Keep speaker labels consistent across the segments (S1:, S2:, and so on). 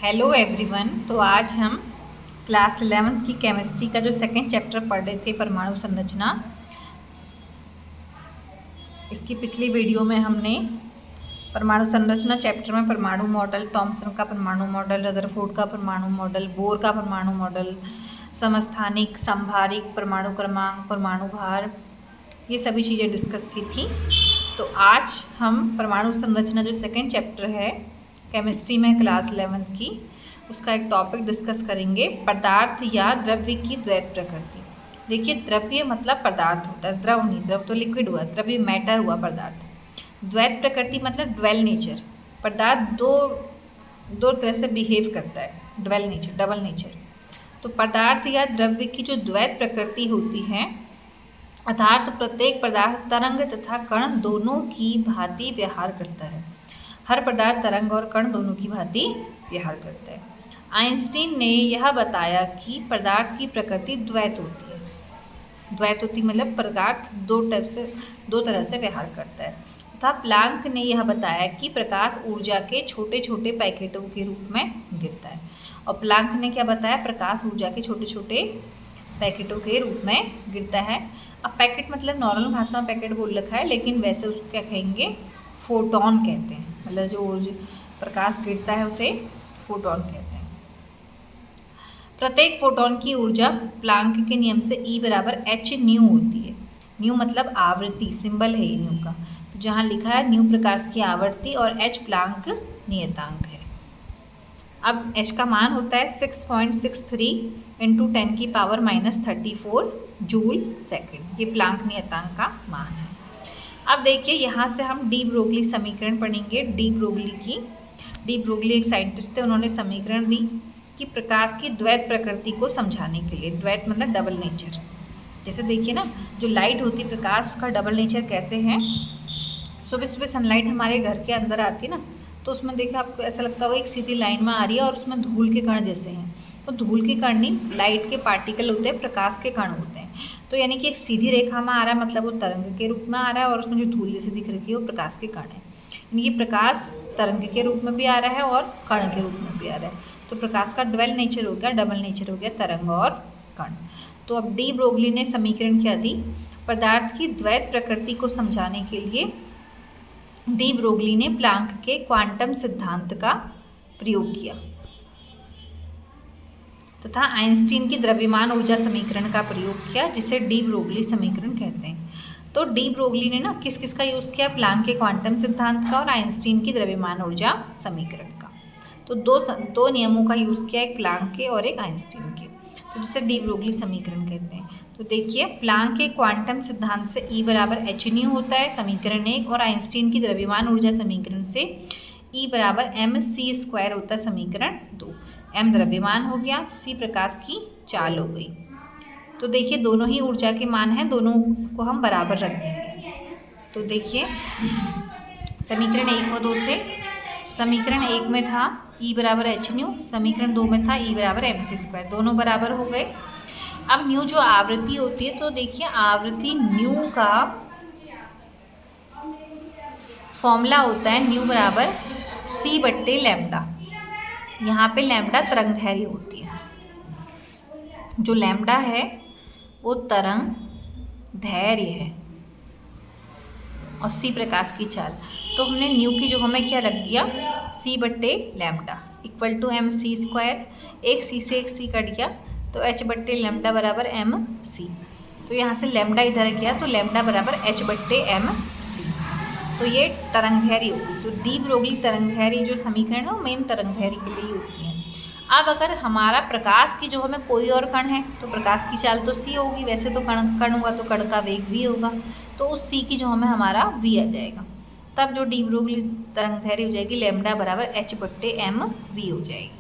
S1: Hello everyone. तो आज हम क्लास 11th की केमिस्ट्री का जो सेकंड चैप्टर पढ़ रहे थे, परमाणु संरचना। इसकी पिछली वीडियो में हमने परमाणु संरचना चैप्टर में परमाणु मॉडल, थॉमसन का परमाणु मॉडल, रदरफोर्ड का परमाणु मॉडल, बोर का परमाणु मॉडल, समस्थानिक, संभारिक, परमाणु क्रमांक, परमाणु भार, ये सभी चीज़ें डिस्कस की थी। तो आज हम परमाणु संरचना जो सेकंड चैप्टर है केमिस्ट्री में क्लास 11th की, उसका एक टॉपिक डिस्कस करेंगे, पदार्थ या द्रव्य की द्वैत प्रकृति। देखिए, द्रव्य मतलब पदार्थ होता है, द्रव नहीं, द्रव तो लिक्विड हुआ, द्रव्य मैटर हुआ पदार्थ। द्वैत प्रकृति मतलब ड्वेल नेचर, पदार्थ दो तरह से बिहेव करता है, ड्वेल नेचर, डबल नेचर। तो पदार्थ या द्रव्य की जो द्वैत प्रकृति होती है, अर्थात प्रत्येक पदार्थ तरंग तथा कण दोनों की भांति व्यवहार करता है। हर पदार्थ तरंग और कण दोनों की भांति व्यवहार करता है। आइंस्टीन ने यह बताया कि पदार्थ की प्रकृति द्वैत होती है। द्वैत होती मतलब पदार्थ दो तरह से व्यवहार करता है। तथा प्लांक ने यह बताया कि प्रकाश ऊर्जा के छोटे छोटे पैकेटों के रूप में गिरता है। और प्लांक ने क्या बताया? प्रकाश ऊर्जा के छोटे छोटे पैकेटों के रूप में गिरता है। अब पैकेट मतलब नॉर्मल भाषा में पैकेट बोल रखा है, लेकिन वैसे उसको क्या कहेंगे? फोटोन कहते हैं। मतलब जो प्रकाश गिरता है उसे फोटोन कहते हैं। प्रत्येक फोटोन की ऊर्जा प्लांक के नियम से E बराबर h न्यू होती है। न्यू मतलब आवृत्ति, सिंबल है ये न्यू का। तो जहाँ लिखा है न्यू प्रकाश की आवृत्ति और h प्लांक नियतांक है। अब h का मान होता है 6.63 इंटू 10 की पावर -34 जूल सेकेंड। ये प्लांक नियतांक का मान है। अब देखिए, यहाँ से हम डी ब्रोगली समीकरण पढ़ेंगे। डी ब्रोगली एक साइंटिस्ट थे, उन्होंने समीकरण दी कि प्रकाश की द्वैत प्रकृति को समझाने के लिए। द्वैत मतलब डबल नेचर। जैसे देखिए ना, जो लाइट होती है प्रकाश, उसका डबल नेचर कैसे है? सुबह सुबह सनलाइट हमारे घर के अंदर आती है ना, तो उसमें देखिए आपको ऐसा लगता होगा एक सीधी लाइन में आ रही है और उसमें धूल के कण जैसे हैं। तो धूल के कण नहीं, लाइट के पार्टिकल होते हैं, प्रकाश के कण होते हैं। तो यानी कि एक सीधी रेखा में आ रहा है, मतलब वो तरंग के रूप में आ रहा है, और उसमें जो धूल जैसी दिख रही है वो प्रकाश के कण है। यानी कि प्रकाश तरंग के रूप में भी आ रहा है और कण के रूप में भी आ रहा है। तो प्रकाश का ड्वेल नेचर हो गया, डबल नेचर हो गया, तरंग और कण। तो अब डी ब्रोगली ने समीकरण क्या दी? पदार्थ की द्वैत प्रकृति को समझाने के लिए डी ब्रोगली ने प्लांक के क्वांटम सिद्धांत का प्रयोग किया तथा आइंस्टीन की द्रव्यमान ऊर्जा समीकरण का प्रयोग किया, जिसे डी ब्रोगली समीकरण कहते हैं। तो डी ब्रोगली ने ना किस किस का यूज़ किया? प्लांक के क्वांटम सिद्धांत का और आइंस्टीन की द्रव्यमान ऊर्जा समीकरण का। तो दो नियमों का यूज़ किया, एक प्लांक के और एक आइंस्टीन के, तो जिसे डी ब्रोगली समीकरण कहते हैं। तो देखिए, प्लांक के क्वांटम सिद्धांत से E बराबर h न्यू होता है, समीकरण 1, और आइंस्टीन की द्रव्यमान ऊर्जा समीकरण से E बराबर mc² होता है, समीकरण 2। m द्रव्यमान हो गया, c प्रकाश की चाल हो गई। तो देखिए, दोनों ही ऊर्जा के मान हैं, दोनों को हम बराबर रख देंगे। तो देखिए, समीकरण 1 और 2 से, समीकरण 1 में था E बराबर h न्यू, समीकरण 2 में था E बराबर mc², दोनों बराबर हो गए। अब न्यू जो आवृत्ति होती है, तो देखिए आवृत्ति न्यू का फॉर्मूला होता है न्यू बराबर c/λ। यहाँ पे लैम्डा तरंग दैर्घ्य होती है। जो लैम्डा है वो तरंग दैर्घ्य है और c प्रकाश की चाल। तो हमने न्यू की जो हमें क्या रख दिया? c/λ equal to mc²। एक c से एक c कट गया, तो h/λ बराबर mc। तो यहाँ से लैम्डा इधर गया, तो लैम्डा बराबर h/mc। तो ये तरंग दैर्घ्य होगी। तो डी ब्रोगली तरंग दैर्घ्य जो समीकरण है वो मेन तरंग दैर्घ्य के लिए होती है। अब अगर हमारा प्रकाश की जो हमें कोई और कण है, तो प्रकाश की चाल तो c होगी। वैसे तो कण होगा तो कण का वेग v होगा, तो उस c की जो हमें हमारा v आ जाएगा। तब जो डी ब्रोगली तरंग दैर्घ्य हो जाएगी लैम्डा बराबर h/mv हो जाएगी।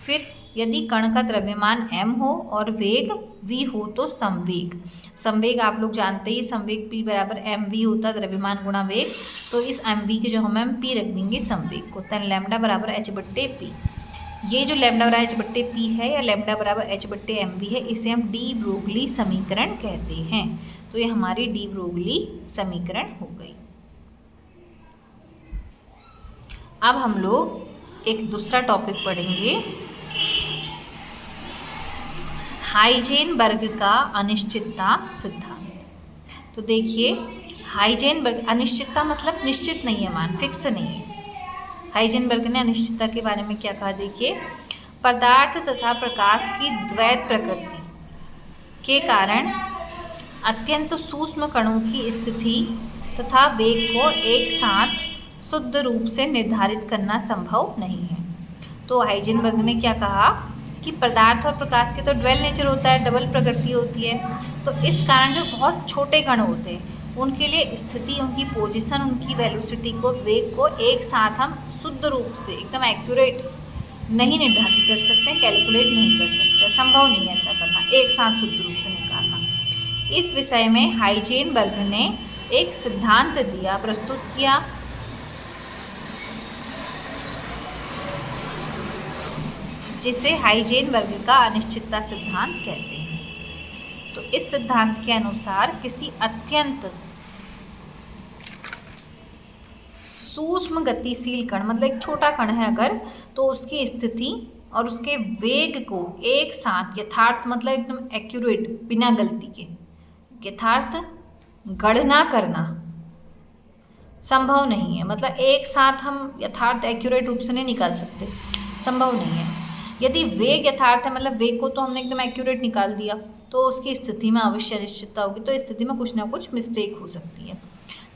S1: फिर यदि कण का द्रव्यमान m हो और वेग v हो तो संवेग आप लोग जानते ही, संवेग p बराबर mv होता है, द्रव्यमान गुणा वेग। तो इस mv के जो हम p रख देंगे संवेग को, तो लैम्डा बराबर h/p। ये जो लैम्डा बराबर h/p है या लैम्डा बराबर h/mv है, इसे हम डी ब्रोगली समीकरण कहते हैं। तो ये हमारी डी ब्रोगली समीकरण हो गई। अब हम लोग एक दूसरा टॉपिक पढ़ेंगे, हाइजेनबर्ग का अनिश्चितता सिद्धांत। तो देखिए, हाइजेनबर्ग, अनिश्चितता मतलब निश्चित नहीं है मान, फिक्स नहीं है। हाइजेनबर्ग ने अनिश्चितता के बारे में क्या कहा, देखिए, पदार्थ तथा प्रकाश की द्वैत प्रकृति के कारण अत्यंत सूक्ष्म कणों की स्थिति तथा वेग को एक साथ शुद्ध रूप से निर्धारित करना संभव नहीं है। तो हाइजेनबर्ग ने क्या कहा कि पदार्थ और प्रकाश के तो ड्वेल नेचर होता है, डबल प्रकृति होती है, तो इस कारण जो बहुत छोटे कण होते हैं उनके लिए स्थिति, उनकी पोजीशन, उनकी वेलोसिटी को, वेग को एक साथ हम शुद्ध रूप से एकदम एक्यूरेट नहीं निर्धारित कर सकते, कैलकुलेट नहीं कर सकते, संभव नहीं है ऐसा करना, एक साथ शुद्ध रूप से निकालना। इस विषय में हाइजेनबर्ग ने एक सिद्धांत दिया, प्रस्तुत किया, जिसे हाइजेनबर्ग का अनिश्चितता सिद्धांत कहते हैं। तो इस सिद्धांत के अनुसार किसी अत्यंत सूक्ष्म गतिशील कण, मतलब एक छोटा कण है अगर, तो उसकी स्थिति और उसके वेग को एक साथ यथार्थ, मतलब एकदम एक्यूरेट, बिना गलती के यथार्थ गणना करना संभव नहीं है। मतलब एक साथ हम यथार्थ एक्यूरेट रूप से नहीं निकाल सकते, संभव नहीं है। यदि वेग यथार्थ है, मतलब वेग को तो हमने एकदम एक्यूरेट निकाल दिया, तो उसकी स्थिति में अवश्य अनिश्चितता होगी, तो स्थिति में कुछ ना कुछ मिस्टेक हो सकती है।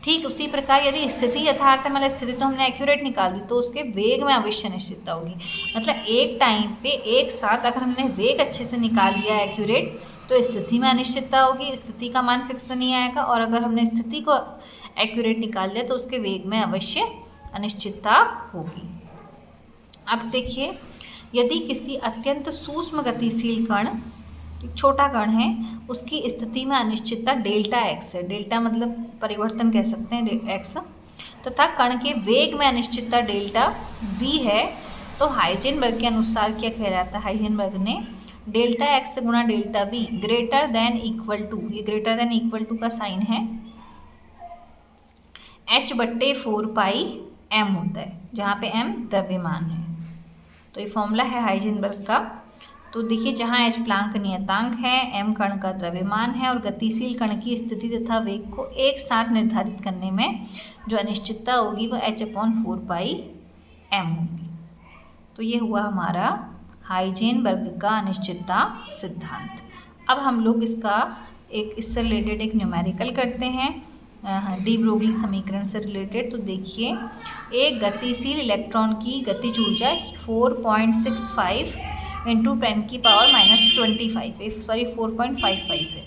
S1: ठीक उसी प्रकार यदि स्थिति यथार्थ है, मतलब स्थिति तो हमने एक्यूरेट निकाल दी, तो उसके वेग में अवश्य अनिश्चितता होगी। मतलब एक टाइम पे एक साथ अगर हमने वेग अच्छे से निकाल लिया एक्यूरेट, तो स्थिति में अनिश्चितता होगी, स्थिति का मान फिक्स नहीं आएगा, और अगर हमने स्थिति को एक्यूरेट निकाल लिया तो उसके वेग में अवश्य अनिश्चितता होगी। अब देखिए, यदि किसी अत्यंत सूक्ष्म गतिशील कण, एक छोटा कण है, उसकी स्थिति में अनिश्चितता डेल्टा एक्स है, डेल्टा मतलब परिवर्तन कह सकते हैं एक्स, तथा कण के वेग में अनिश्चितता डेल्टा वी है, तो हाइजेनबर्ग के अनुसार क्या कह रहा था, हाइजेनबर्ग ने डेल्टा एक्स गुणा delta v greater than equal to, ये ग्रेटर देन इक्वल टू का साइन है, h/4 m होता है, जहाँ पे m द्रव्यमान है। तो ये फॉर्मूला है हाइजेनबर्ग का। तो देखिए, जहाँ h प्लांक नियतांक है, m कण का द्रव्यमान है, और गतिशील कण की स्थिति तथा वेग को एक साथ निर्धारित करने में जो अनिश्चितता होगी वो h/4 m होगी। तो ये हुआ हमारा हाइजेनबर्ग का अनिश्चितता सिद्धांत। अब हम लोग इसका इससे रिलेटेड एक न्यूमेरिकल करते हैं, डी ब्रोगली समीकरण से रिलेटेड। तो देखिए, एक गतिशील इलेक्ट्रॉन की गतिज ऊर्जा 4.65 इंटू 10⁻⁻25 4.55 है।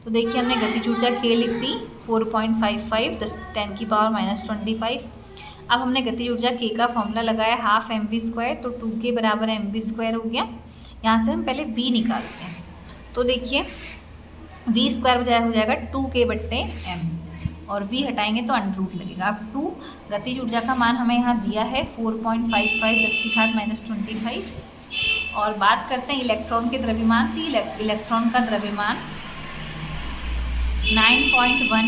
S1: तो देखिए, हमने गतिज ऊर्जा K लिख दी 4.55 10⁻⁻25। अब हमने गतिज ऊर्जा K का फॉर्मूला लगाया ½ mv², तो 2K बराबर mv² हो गया। यहाँ से हम पहले V निकालते हैं। तो देखिए, v² बजाय हो जाएगा 2K/m, और v हटाएंगे तो अंडर लगेगा। अब 2 गतिज ऊर्जा का मान हमें यहाँ दिया है 4.55 10⁻⁻25। और बात करते हैं इलेक्ट्रॉन के द्रव्यमान की। इलेक्ट्रॉन का द्रव्यमान 9.1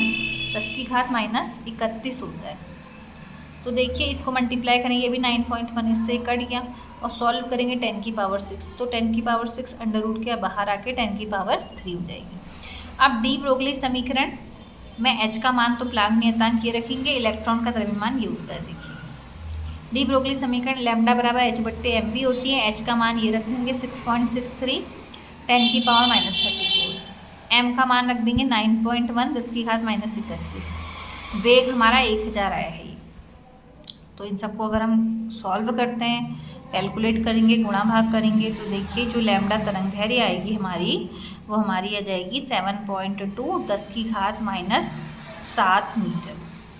S1: 10⁻31 होता है। तो देखिए, इसको मल्टीप्लाई करेंगे, ये भी 9.1 इससे कट गया, और सॉल्व करेंगे 10⁻6, तो 10⁻6 अंडर के बाहर आके 10⁻3 हो जाएगी। अब डी ब्रोगली समीकरण में h का मान तो प्लांक नियतांक ये रखेंगे, इलेक्ट्रॉन का द्रव्यमान ये होता है। देखिए, डी ब्रोगली समीकरण लैम्डा बराबर h/mv होती है, h का मान ये रख देंगे 6.63 10⁻34, m का मान रख देंगे 9.1 10⁻31, वेग हमारा 1000 आया है। तो इन सबको अगर हम सॉल्व करते हैं, कैलकुलेट करेंगे, गुणा भाग करेंगे, तो देखिए जो लैम्डा तरंगदैर्घ्य आएगी हमारी, वो हमारी आ जाएगी 7.2 10⁻7 मीटर,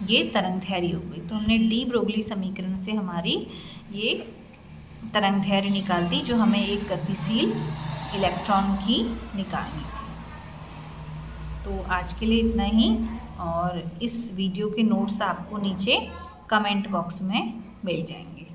S1: ये तरंगदैर्घ्य हो गई। तो हमने डी ब्रोगली समीकरण से हमारी ये तरंगदैर्घ्य निकाल दी, जो हमें एक गतिशील इलेक्ट्रॉन की निकालनी थी। तो आज के लिए इतना ही, और इस वीडियो के नोट्स आपको नीचे कमेंट बॉक्स में मिल जाएंगे।